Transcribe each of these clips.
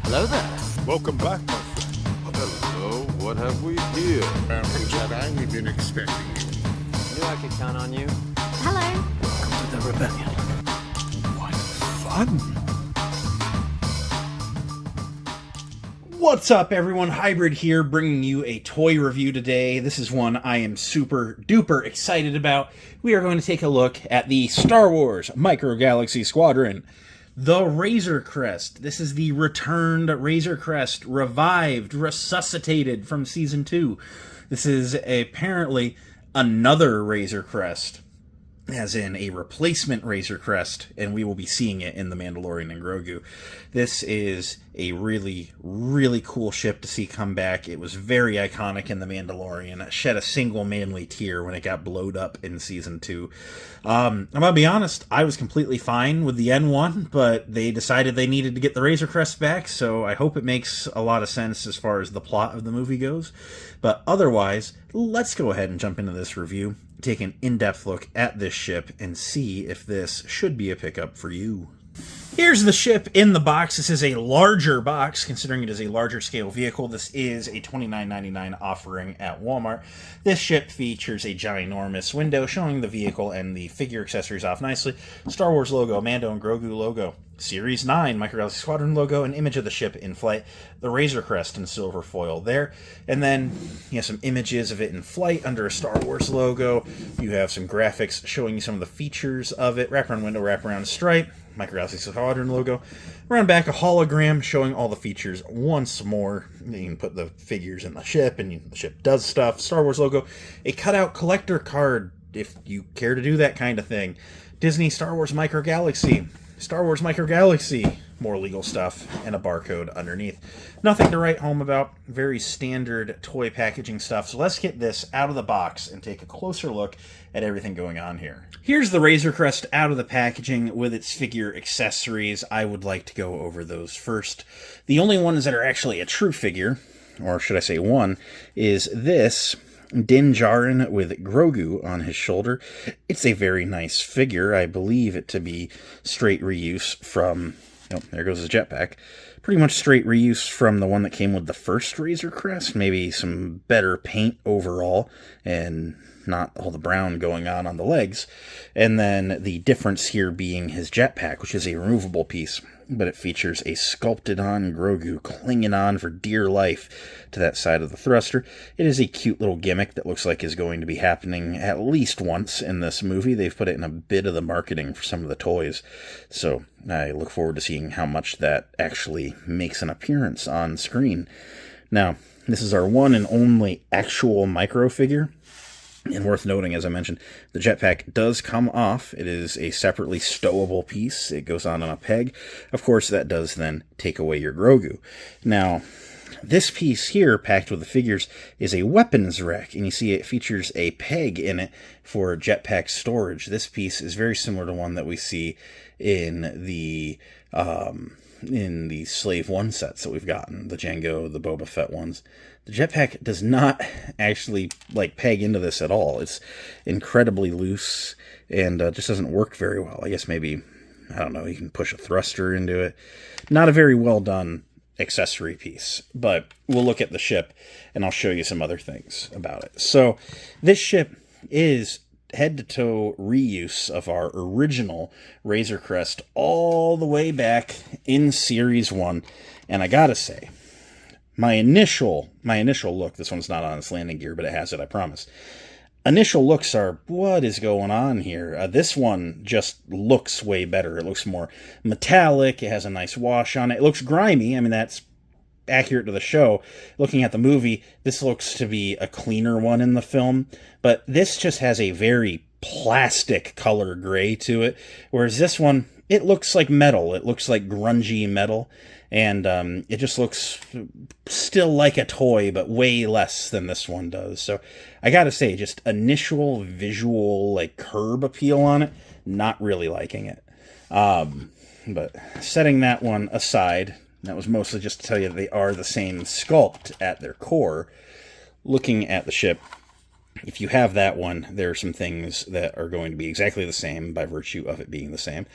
Hello there. Welcome back, my friend. Hello, what have we here? Jedi, we've been expecting you. Knew I could count on you. Hello. Welcome to the rebellion. What fun! What's up, everyone? Hybrid here, bringing you a toy review today. This is one I am super duper excited about. We are going to take a look at the Star Wars Micro Galaxy Squadron, the Razor Crest. This is the returned Razor Crest, revived, resuscitated from Season 2. This is apparently another Razor Crest, as in a replacement Razor Crest, and we will be seeing it in The Mandalorian and Grogu. This is a really, really cool ship to see come back. It was very iconic in The Mandalorian. It shed a single manly tear when it got blowed up in Season 2. I'm going to be honest, I was completely fine with the N1, but they decided they needed to get the Razor Crest back, so I hope it makes a lot of sense as far as the plot of the movie goes. But otherwise, let's go ahead and jump into this review, take an in-depth look at this ship, and see if this should be a pickup for you. Here's the ship in the box. This is a larger box, considering it is a larger scale vehicle. This is a $29.99 offering at Walmart. This ship features a ginormous window showing the vehicle and the figure accessories off nicely. Star Wars logo, Mando and Grogu logo, Series 9 Micro Galaxy Squadron logo, an image of the ship in flight, the Razor Crest in silver foil there, and then you have some images of it in flight under a Star Wars logo. You have some graphics showing you some of the features of it, wraparound window, wraparound stripe, Micro Galaxy Squadron logo. Around back, a hologram showing all the features once more. You can put the figures in the ship, and the ship does stuff. Star Wars logo. A cutout collector card, if you care to do that kind of thing. Disney Star Wars Micro Galaxy. Star Wars Micro Galaxy. More legal stuff, and a barcode underneath. Nothing to write home about. Very standard toy packaging stuff. So let's get this out of the box and take a closer look at everything going on here. Here's the Razor Crest out of the packaging with its figure accessories. I would like to go over those first. The only ones that are actually a true figure, or should I say one, is this Din Djarin with Grogu on his shoulder. It's a very nice figure. I believe it to be straight reuse from... Oh, there goes the jetpack. Pretty much straight reuse from the one that came with the first Razor Crest. Maybe some better paint overall, and not all the brown going on the legs. And then the difference here being his jetpack, which is a removable piece, but it features a sculpted-on Grogu clinging on for dear life to that side of the thruster. It is a cute little gimmick that looks like is going to be happening at least once in this movie. They've put it in a bit of the marketing for some of the toys, so I look forward to seeing how much that actually makes an appearance on screen. Now, this is our one and only actual micro figure. And worth noting, as I mentioned, the jetpack does come off. It is a separately stowable piece. It goes on a peg. Of course, that does then take away your Grogu. Now, this piece here, packed with the figures, is a weapons rack, and you see it features a peg in it for jetpack storage. This piece is very similar to one that we see in the Slave 1 sets that we've gotten, the Jango, the Boba Fett ones. The jetpack does not actually peg into this at all. It's incredibly loose and just doesn't work very well. I guess maybe, I don't know, you can push a thruster into it. Not a very well done accessory piece, but we'll look at the ship and I'll show you some other things about it. So this ship is head-to-toe reuse of our original Razor Crest all the way back in Series 1. And I gotta say, my initial look, this one's not on its landing gear, but it has it, I promise. Initial looks are, what is going on here? This one just looks way better. It looks more metallic. It has a nice wash on it. It looks grimy. I mean, that's accurate to the show. Looking at the movie, this looks to be a cleaner one in the film, but this just has a very plastic color gray to it, whereas this one, it looks like metal. It looks like grungy metal, and it just looks still like a toy, but way less than this one does. So I gotta say, just initial visual curb appeal on it, not really liking it. But setting that one aside, that was mostly just to tell you they are the same sculpt at their core. Looking at the ship, if you have that one, there are some things that are going to be exactly the same by virtue of it being the same,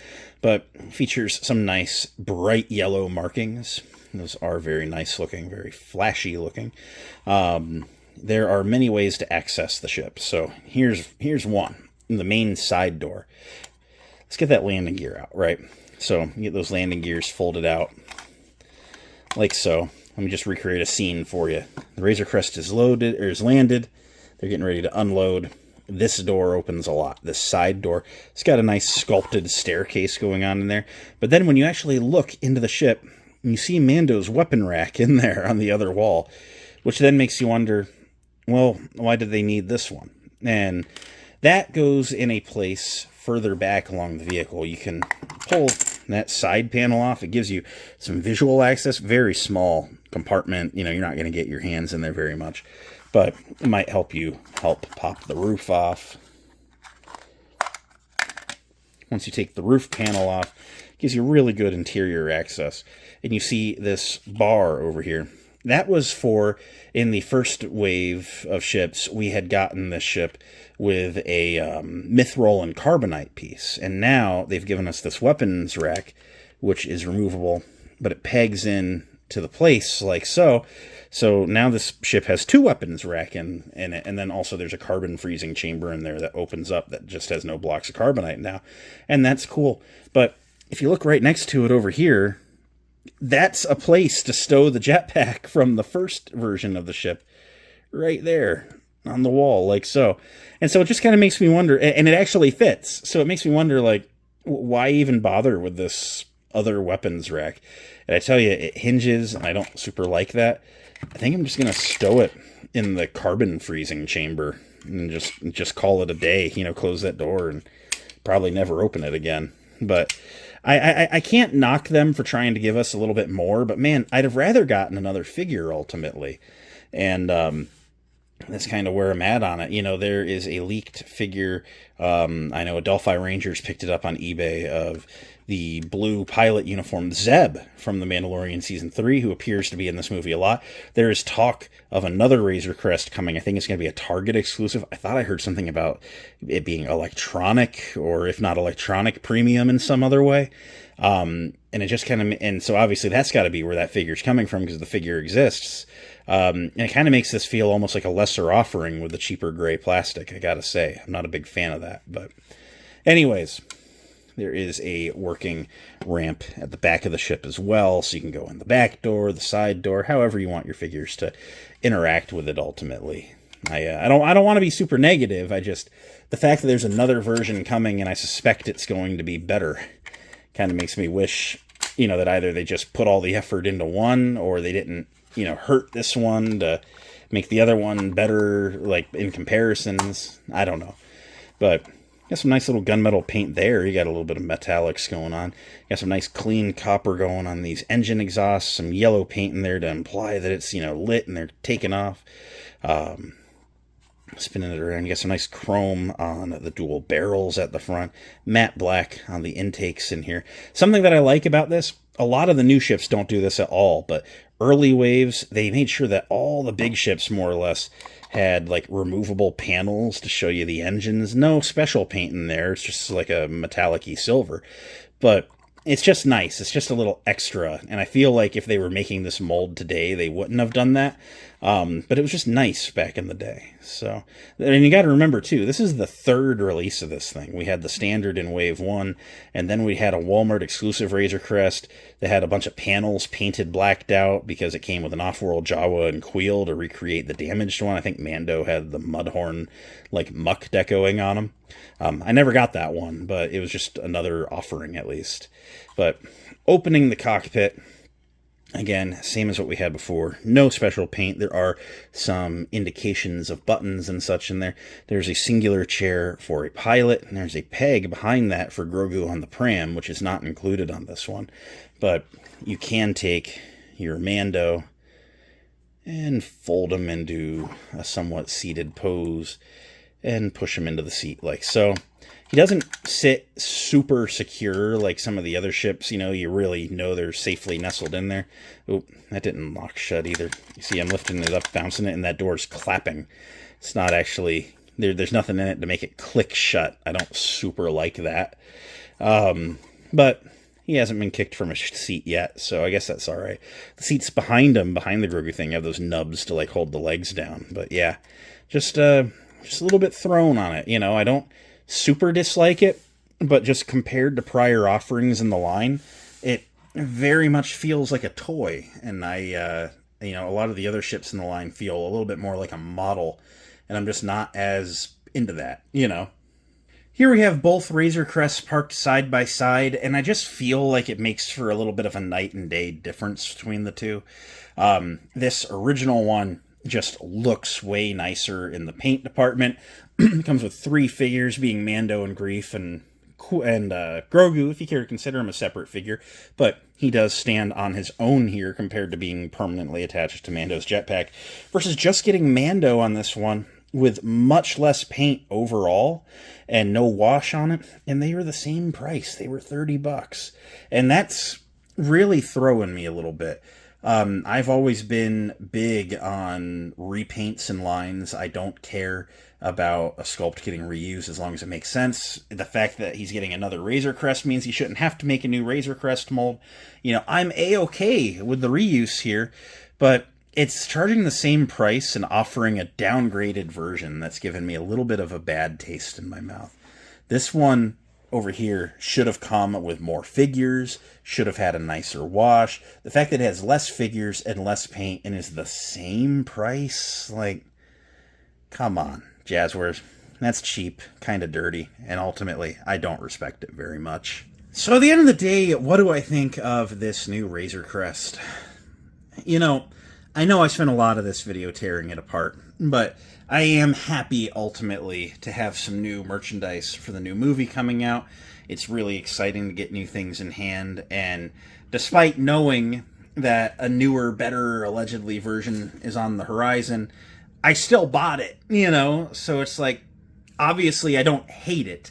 but features some nice bright yellow markings. Those are very nice looking, very flashy looking. There are many ways to access the ship. So here's one, the main side door. Let's get that landing gear out, right? So you get those landing gears folded out like so. Let me just recreate a scene for you. The Razor Crest is loaded, or is landed. They're getting ready to unload. This door opens a lot. This side door. It's got a nice sculpted staircase going on in there. But then when you actually look into the ship, you see Mando's weapon rack in there on the other wall, which then makes you wonder, well, why did they need this one? And that goes in a place further back along the vehicle. You can pull that side panel off. It gives you some visual access. Very small compartment. You know, you're not going to get your hands in there very much, but it might help pop the roof off. Once you take the roof panel off, it gives you really good interior access. And you see this bar over here. That was for, in the first wave of ships, we had gotten this ship with a mithril and carbonite piece. And now they've given us this weapons rack, which is removable, but it pegs in to the place like so. So now this ship has two weapons rack in it, and then also there's a carbon freezing chamber in there that opens up that just has no blocks of carbonite now. And that's cool. But if you look right next to it over here, that's a place to stow the jetpack from the first version of the ship, right there on the wall, like so. And so it just kind of makes me wonder, and it actually fits. So it makes me wonder, like, why even bother with this other weapons rack? And I tell you, it hinges, and I don't super like that. I think I'm just going to stow it in the carbon freezing chamber and just call it a day, you know, close that door and probably never open it again. But I can't knock them for trying to give us a little bit more, but man, I'd have rather gotten another figure ultimately. And that's kind of where I'm at on it. You know, there is a leaked figure. I know Adelphi Rangers picked it up on eBay of the blue pilot uniform Zeb from The Mandalorian Season 3, who appears to be in this movie a lot. There is talk of another Razor Crest coming. I think it's going to be a Target exclusive. I thought I heard something about it being electronic, or if not electronic, premium in some other way. And it just kind of, and so obviously that's got to be where that figure's coming from, because the figure exists. And it kind of makes this feel almost like a lesser offering with the cheaper gray plastic, I gotta say. I'm not a big fan of that, but anyways, there is a working ramp at the back of the ship as well, so you can go in the back door, the side door, however you want your figures to interact with it ultimately. I don't want to be super negative. The fact that there's another version coming and I suspect it's going to be better kind of makes me wish, you know, that either they just put all the effort into one, or they didn't, you know, hurt this one to make the other one better, like in comparisons. I don't know. But got some nice little gunmetal paint there. You got a little bit of metallics going on. Got some nice clean copper going on these engine exhausts. Some yellow paint in there to imply that it's, you know, lit and they're taking off. Spinning it around. You got some nice chrome on the dual barrels at the front. Matte black on the intakes in here. Something that I like about this, a lot of the new ships don't do this at all, but early waves, they made sure that all the big ships more or less had like removable panels to show you the engines. No special paint in there. It's just like a metallic-y silver. But it's just nice. It's just a little extra. And I feel like if they were making this mold today, they wouldn't have done that. But it was just nice back in the day. So, and you got to remember too, this is the third release of this thing. We had the standard in Wave 1, and then we had a Walmart exclusive Razor Crest. They had a bunch of panels painted blacked out because it came with an off-world Jawa and Queel to recreate the damaged one. I think Mando had the Mudhorn, like, muck decoing on them. I never got that one, but it was just another offering at least. But opening the cockpit, again, same as what we had before. No special paint. There are some indications of buttons and such in there. There's a singular chair for a pilot, and there's a peg behind that for Grogu on the pram, which is not included on this one. But you can take your Mando and fold him into a somewhat seated pose and push him into the seat like so. He doesn't sit super secure like some of the other ships. You know, you really know they're safely nestled in there. Oh, that didn't lock shut either. You see, I'm lifting it up, bouncing it, and that door's clapping. It's not actually There's nothing in it to make it click shut. I don't super like that. But he hasn't been kicked from a seat yet, so I guess that's all right. The seats behind him, behind the Grogu thing, have those nubs to like hold the legs down. But yeah, just a little bit thrown on it. You know, I don't super dislike it, but just compared to prior offerings in the line, it very much feels like a toy. And a lot of the other ships in the line feel a little bit more like a model, and I'm just not as into that, you know. Here we have both Razor Crests parked side by side, and I just feel like it makes for a little bit of a night and day difference between the two. This original one just looks way nicer in the paint department. It comes with 3 figures, being Mando and Greef and Grogu, if you care to consider him a separate figure, but he does stand on his own here compared to being permanently attached to Mando's jetpack, versus just getting Mando on this one with much less paint overall and no wash on it, and they were the same price. They were $30, and that's really throwing me a little bit. I've always been big on repaints and lines. I don't care about a sculpt getting reused as long as it makes sense. The fact that he's getting another Razor Crest means he shouldn't have to make a new Razor Crest mold. You know, I'm A-okay with the reuse here, but it's charging the same price and offering a downgraded version that's given me a little bit of a bad taste in my mouth. This one over here should have come with more figures, should have had a nicer wash. The fact that it has less figures and less paint and is the same price, like, come on, Jazzwares. That's cheap, kind of dirty, and ultimately, I don't respect it very much. So at the end of the day, what do I think of this new Razor Crest? You know I spent a lot of this video tearing it apart, but I am happy ultimately to have some new merchandise for the new movie coming out. It's really exciting to get new things in hand, and despite knowing that a newer, better, allegedly version is on the horizon, I still bought it, you know? So it's like, obviously I don't hate it.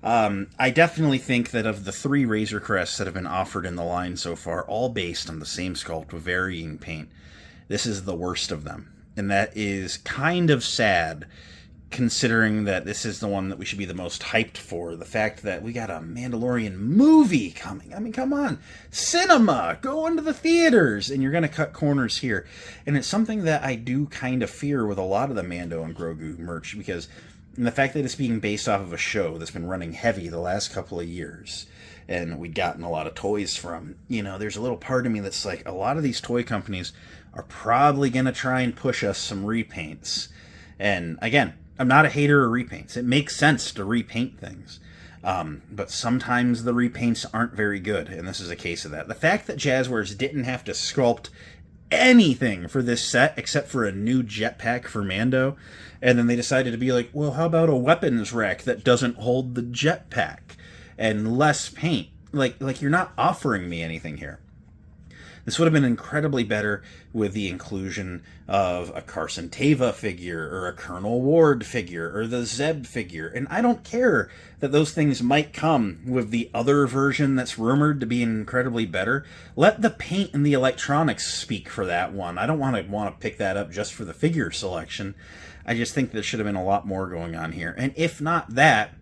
I definitely think that of the 3 Razor Crests that have been offered in the line so far, all based on the same sculpt with varying paint, this is the worst of them. And that is kind of sad, considering that this is the one that we should be the most hyped for. The fact that we got a Mandalorian movie coming. I mean, come on. Cinema! Go into the theaters! And you're going to cut corners here. And it's something that I do kind of fear with a lot of the Mando and Grogu merch, because the fact that it's being based off of a show that's been running heavy the last couple of years, and we'd gotten a lot of toys from, you know, there's a little part of me that's like, a lot of these toy companies are probably going to try and push us some repaints. And again, I'm not a hater of repaints. It makes sense to repaint things. But sometimes the repaints aren't very good, and this is a case of that. The fact that Jazzwares didn't have to sculpt anything for this set except for a new jetpack for Mando, and then they decided to be like, well, how about a weapons rack that doesn't hold the jetpack and less paint? Like you're not offering me anything here. This would have been incredibly better with the inclusion of a Carson Teva figure or a Colonel Ward figure or the Zeb figure. And I don't care that those things might come with the other version that's rumored to be incredibly better. Let the paint and the electronics speak for that one. I don't want to pick that up just for the figure selection. I just think there should have been a lot more going on here. And if not that,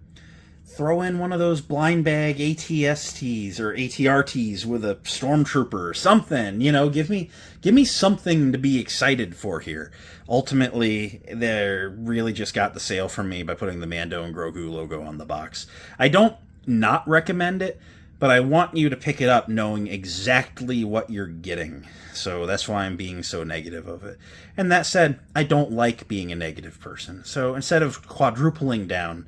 throw in one of those blind bag ATSTs or ATRTs with a stormtrooper or something. You know, give me something to be excited for here. Ultimately, they really just got the sale from me by putting the Mando and Grogu logo on the box. I don't not recommend it, but I want you to pick it up knowing exactly what you're getting. So that's why I'm being so negative of it. And that said, I don't like being a negative person. So instead of quadrupling down,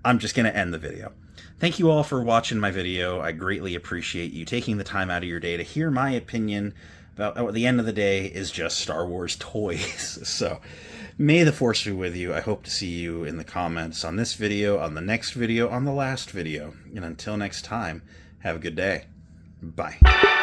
I'm just going to end the video. Thank you all for watching my video. I greatly appreciate you taking the time out of your day to hear my opinion about, at the end of the day, is just Star Wars toys. So may the Force be with you. I hope to see you in the comments on this video, on the next video, on the last video. And until next time, have a good day. Bye.